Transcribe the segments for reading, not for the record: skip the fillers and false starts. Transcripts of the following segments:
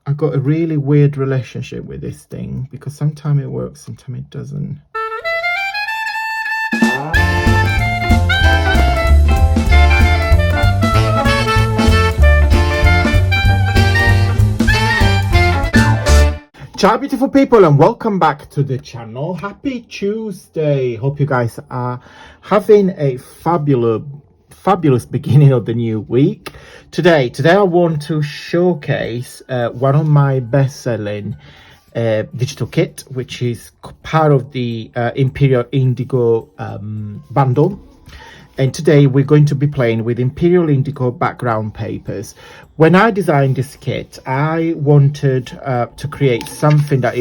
I got a really weird relationship with this thing because sometimes it works, sometimes it doesn't. Ciao beautiful people and welcome back to the channel. Happy Tuesday. Hope you guys are having a fabulous beginning of the new week. Today I want to showcase one of my best-selling digital kit, which is part of the Imperial Indigo bundle. And today we're going to be playing with Imperial Indigo background papers. When I designed this kit, I wanted to create something that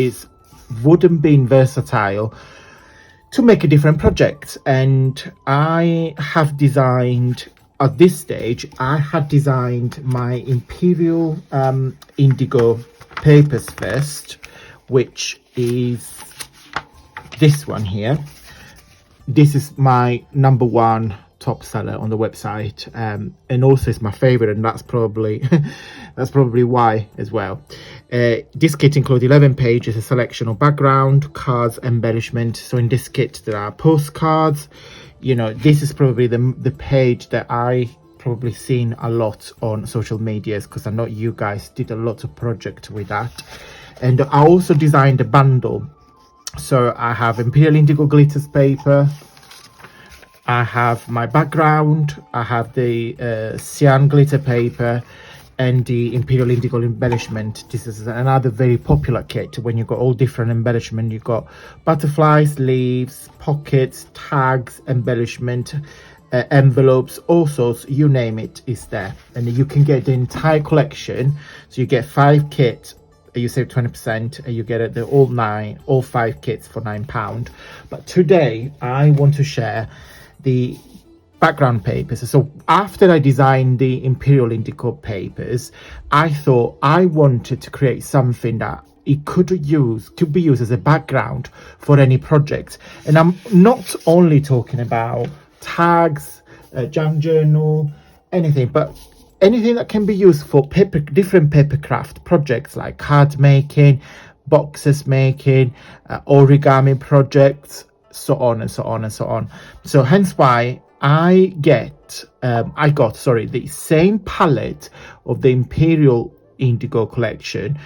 wouldn't be versatile to make a different project. And I have designed, at this stage, I had designed my Imperial Indigo papers first, which is this one here. This is my #1 top seller on the website, and also it's my favorite, and that's probably why as well. This kit includes 11 pages, a selection of background, cards, embellishment. So in this kit there are postcards. You know, this is probably the page that I probably seen a lot on social medias, because I know you guys did a lot of project with that. And I also designed a bundle. So I have Imperial Indigo glitters paper, I have my background, I have the cyan glitter paper, and the Imperial Indigo embellishment. This is another very popular kit when you got all different embellishment. You got butterflies, leaves, pockets, tags, embellishment, envelopes, all sorts, you name it is there. And you can get the entire collection. So you get 5 kits. You save 20% and you get it all 5 kits for £9. But today I want to share the background papers. So after I designed the Imperial Indigo papers, I thought I wanted to create something that it could be used as a background for any project. And I'm not only talking about tags, junk journal, anything, but anything that can be used for different papercraft projects like card making, boxes making, origami projects, so on and so on and so on. So hence why I got the same palette of the Imperial Indigo collection,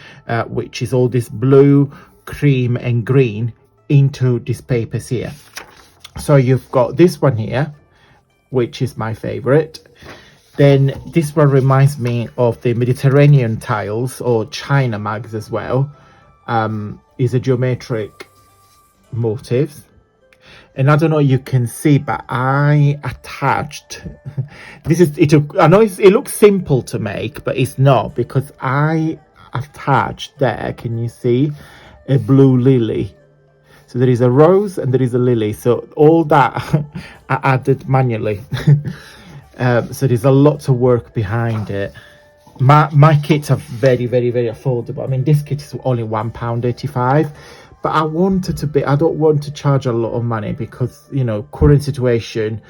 which is all this blue, cream and green, into these papers here. So you've got this one here, which is my favorite. Then this one reminds me of the Mediterranean tiles or China mugs as well. Is a geometric motifs. And I don't know, you can see, but I attached I know it looks simple to make, but it's not, because I attached there, can you see, a blue lily. So there is a rose and there is a lily, so all that I added manually. So there's a lot of work behind it. My kits are very affordable. I mean, this kit is only £1.85, but I don't want to charge a lot of money, because, you know, current situation,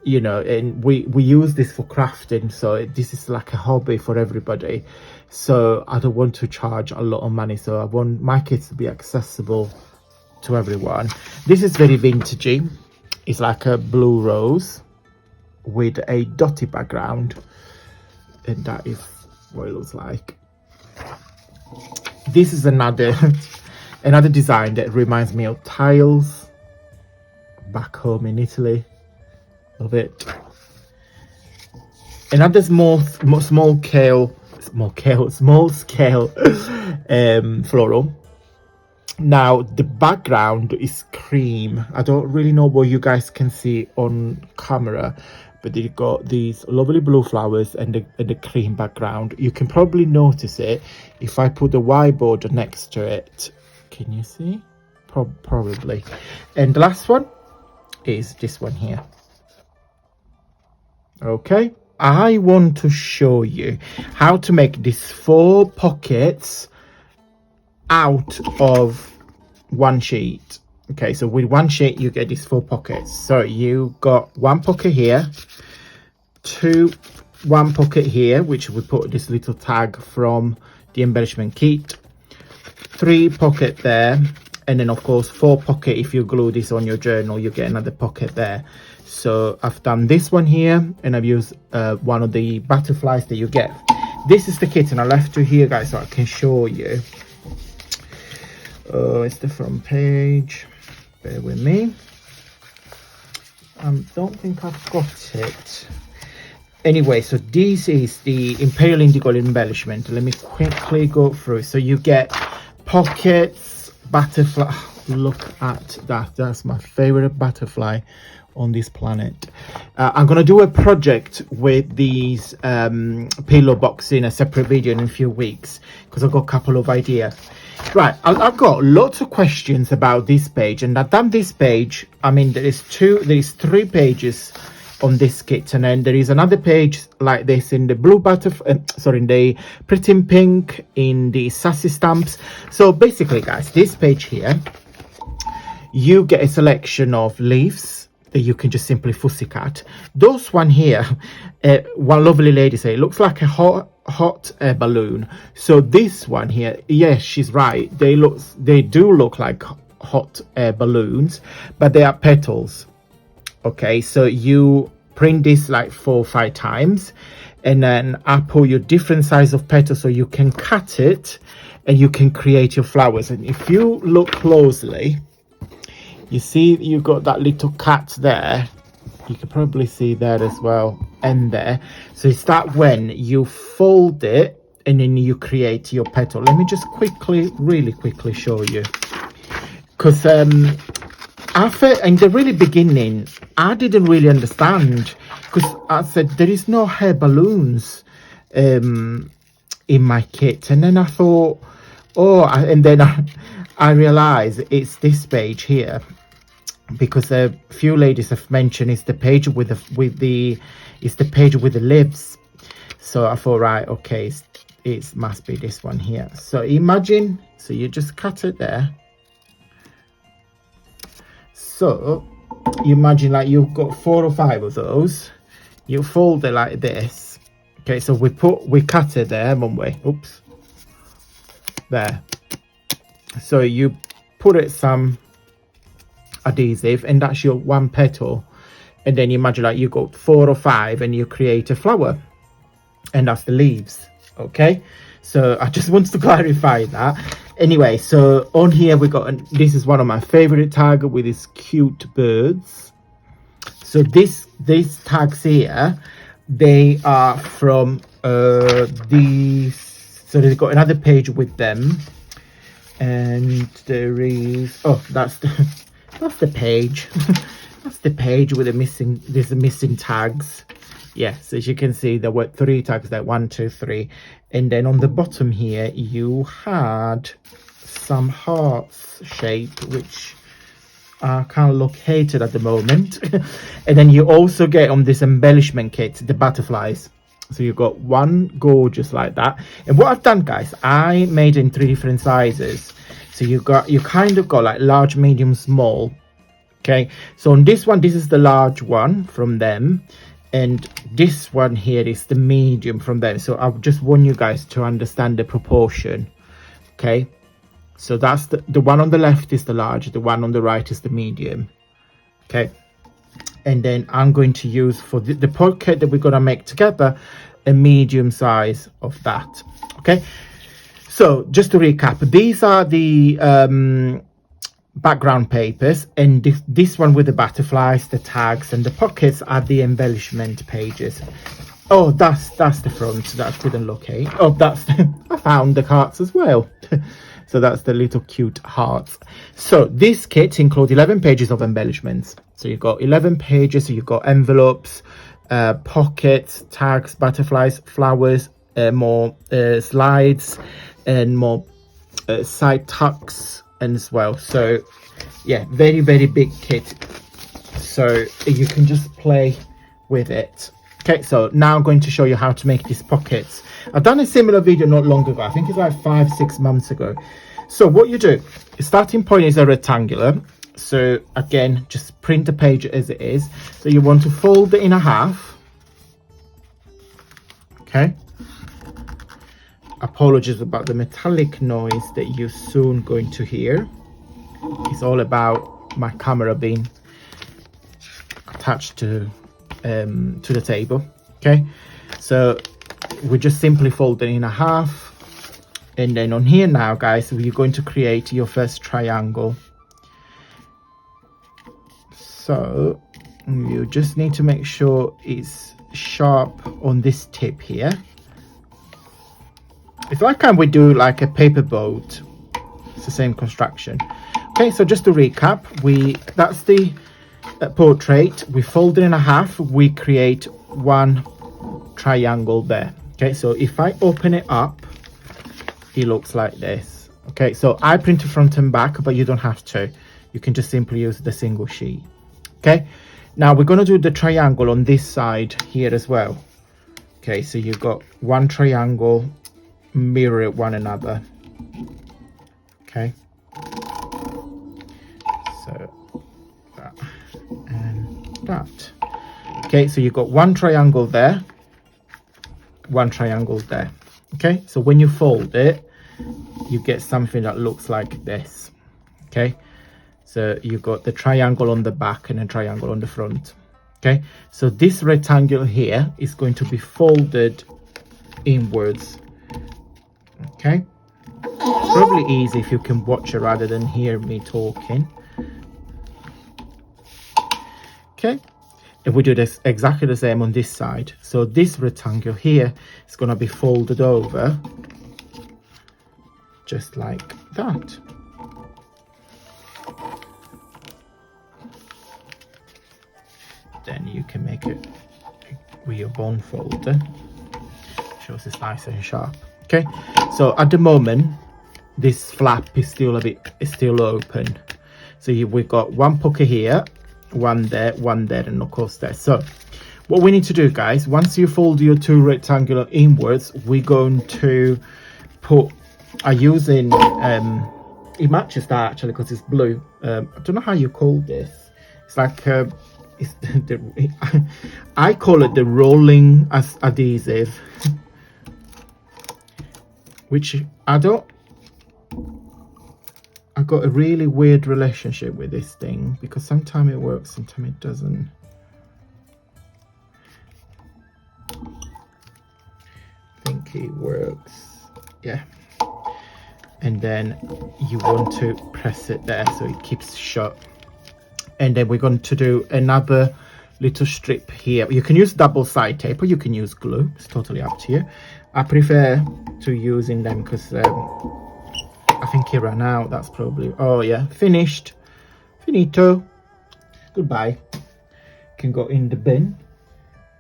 you know, and we use this for crafting, so this is like a hobby for everybody. So I don't want to charge a lot of money, so I want my kits to be accessible to everyone. This is very vintagey. It's like a blue rose with a dotty background, and that is what it looks like. This is another design that reminds me of tiles back home in Italy. Love it. Another small scale floral. Now the background is cream. I don't really know what you guys can see on camera, but they got these lovely blue flowers and the cream background. You can probably notice it if I put the whiteboard next to it. Can you see? Probably. And the last one is this one here. Okay, I want to show you how to make these 4 pockets out of one sheet. Okay, so with one sheet you get these 4 pockets. So you got 1 pocket here, 1 pocket here, which we put this little tag from the embellishment kit, 3 pocket there, and then of course 4 pocket. If you glue this on your journal, you get another pocket there. So I've done this one here, and I've used one of the butterflies that you get. This is the kit, and I left to here, guys, so I can show you. Oh, it's the front page. Bear with me. Don't think I've got it. Anyway, so this is the Imperial Indigo embellishment. Let me quickly go through. So you get pockets, butterfly. Look at that. That's my favorite butterfly on this planet. I'm gonna do a project with these pillow box in a separate video in a few weeks, because I've got a couple of ideas. Right, I've got lots of questions about this page, and I've done this page. I mean, there is 3 pages on this kit, and then there is another page like this in the blue butterfly, sorry, in the pretty in pink, in the sassy stamps. So basically, guys, this page here, you get a selection of leaves that you can just simply fussy cut. Those one here, one lovely lady said, it looks like a hot air balloon. So this one here, yes, she's right, they do look like hot air balloons, but they are petals. Okay, so you print this like 4 or 5 times, and then I put your different size of petals so you can cut it and you can create your flowers. And if you look closely, you see you got that little cat there. You can probably see there as well, and there. So it's that when you fold it and then you create your petal. Let me just really quickly show you, because in the really beginning, I didn't really understand, because I said there is no hair balloons in my kit, and then I thought, and then I realized it's this page here, because a few ladies have mentioned it's the page with the page with the lips. So I thought, right, okay, it must be this one here. So imagine, so you just cut it there. So you imagine like you've got 4 or 5 of those, you fold it like this. Okay, so we cut it there, haven't we? Oops, there. So you put it some adhesive, and that's your one petal, and then you imagine like you got 4 or 5 and you create a flower, and that's the leaves. Okay, so I just wanted to clarify that. Anyway, so on here we got, this is one of my favorite tags with these cute birds. So these tags here, they are from these. So they've got another page with them, and there is, that's the page. That's the page with the missing tags. Yes, as you can see, there were 3 tags there, 1, 2, 3, and then on the bottom here you had some hearts shape, which I can't locate it at the moment. And then you also get on this embellishment kit the butterflies. So you've got one gorgeous like that. And what I've done, guys, I made in 3 different sizes. So you kind of got like large, medium, small. Okay, so on this one, this is the large one from them, and this one here is the medium from them. So I just want you guys to understand the proportion. Okay, so that's the one on the left is the large, the one on the right is the medium. Okay, and then I'm going to use for the pocket that we're going to make together a medium size of that. Okay, so just to recap, these are the background papers, and this one with the butterflies, the tags, and the pockets are the embellishment pages. Oh, that's the front that I couldn't locate. Oh, that's I found the hearts as well. So that's the little cute hearts. So this kit includes 11 pages of embellishments. So you've got 11 pages. So you've got envelopes, pockets, tags, butterflies, flowers, more slides, and more side tucks and as well. So yeah, very, very big kit. So you can just play with it. Okay, so now I'm going to show you how to make these pockets. I've done a similar video not long ago. I think it's like 5-6 months ago. So what you do, starting point is a rectangular. So again, just print the page as it is. So you want to fold it in half. Okay. apologies about the metallic noise that you're soon going to hear. It's all about my camera being attached to the table. Okay, so we're just simply folding in a half, and then on here now, guys, we're going to create your first triangle. So you just need to make sure it's sharp on this tip here. If I can, we do like a paper boat. It's the same construction. Okay, so just to recap, that's the portrait. We fold it in a half, we create one triangle there. Okay, so if I open it up, it looks like this. Okay, so I printed front and back, but you don't have to. You can just simply use the single sheet. Okay, now we're going to do the triangle on this side here as well. Okay, so you've got one triangle, mirror one another. Okay, so that and that. Okay, so you've got one triangle there, one triangle there. Okay, so when you fold it, you get something that looks like this. Okay, so you've got the triangle on the back and a triangle on the front. Okay, so this rectangle here is going to be folded inwards. Okay, probably easy if you can watch it rather than hear me talking. Okay, if we do this exactly the same on this side, so this rectangle here is going to be folded over just like that. Then you can make it with your bond folder. Shows it's nice and sharp. Okay, so at the moment this flap is still open. So we've got one pocket here, one there, and of course there. So what we need to do, guys, once you fold your two rectangular inwards, we're going to put using it matches that actually because it's blue. I don't know how you call this. It's like I call it the rolling adhesive, which I got a really weird relationship with this thing because sometimes it works, sometimes it doesn't. I think it works, yeah. And then you want to press it there so it keeps shut. And then we're going to do another little strip here. You can use double side tape or you can use glue. It's totally up to you. I prefer to using them because I think it ran out. That's probably, oh yeah, finished. Finito. Goodbye. Can go in the bin.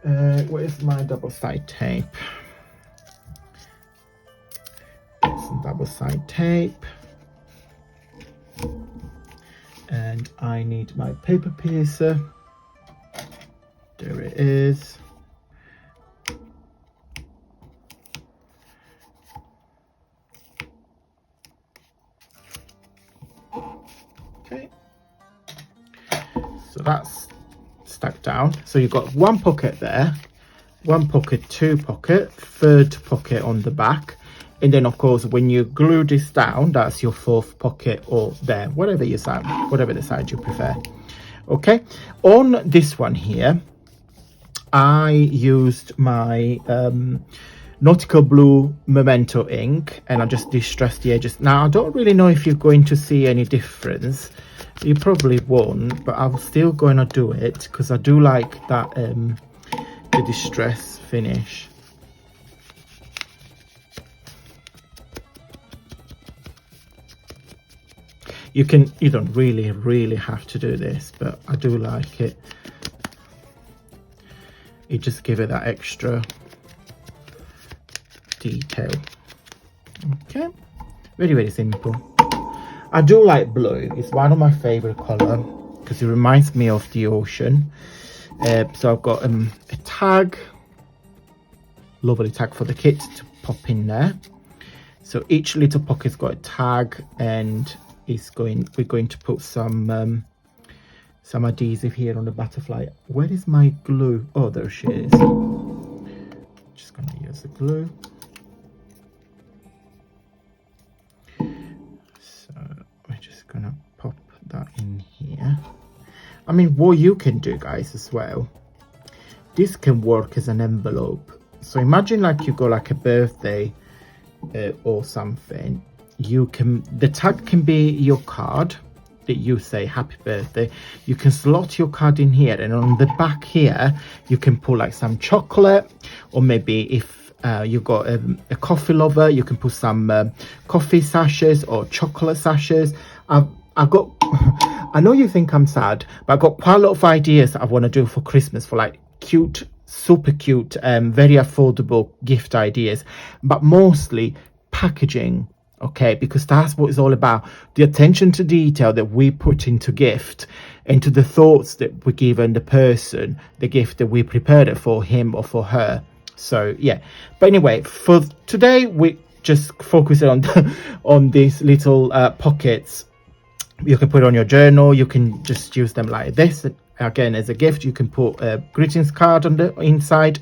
Where's my double side tape? Get some double side tape. And I need my paper piercer. There it is. Okay, so that's stuck down. So you've got one pocket there, one pocket, two pocket, third pocket on the back. And then of course when you glue this down, that's your fourth pocket or there, whatever the side you prefer. Okay, on this one here I used my nautical blue Memento ink and I just distressed the edges. Now I don't really know if you're going to see any difference, you probably won't, but I'm still going to do it because I do like that the distress finish. You don't really have to do this, but I do like it. You just give it that extra detail. Okay, very simple. I do like blue. It's one of my favorite color because it reminds me of the ocean. So I've got a tag, lovely tag for the kit to pop in there. So each little pocket's got a tag, and we're going to put some adhesive here on the butterfly. Where is my glue? Oh, there she is. Just gonna use the glue. just gonna pop that in here. I mean, what you can do, guys, as well, this can work as an envelope. So imagine like you got like a birthday or something. You can, the tag can be your card that you say happy birthday. You can slot your card in here, and on the back here you can put like some chocolate, or maybe if you got a coffee lover, you can put some coffee sachets or chocolate sachets. I've got I know you think I'm sad, but I've got quite a lot of ideas that I want to do for Christmas, for like cute, super cute, very affordable gift ideas, but mostly packaging. Okay, because that's what it's all about, the attention to detail that we put into gift, into the thoughts that we give the person the gift, that we prepared it for him or for her. So yeah, but anyway, for today we just focus on on these little pockets. You can put it on your journal, you can just use them like this again as a gift. You can put a greetings card on the inside.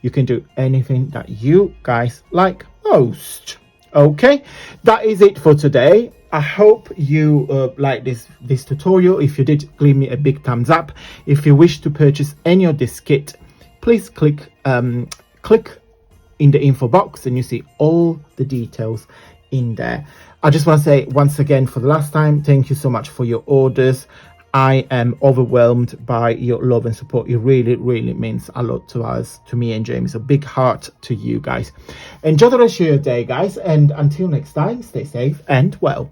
You can do anything that you guys like most. Okay, that is it for today. I hope you like this tutorial. If you did, leave me a big thumbs up. If you wish to purchase any of this kit, please click in the info box and you see all the details in there. I just want to say once again, for the last time, thank you so much for your orders. I am overwhelmed by your love and support. It really, really means a lot to us, to me and James. A big heart to you guys. Enjoy the rest of your day, guys, and until next time, stay safe and well.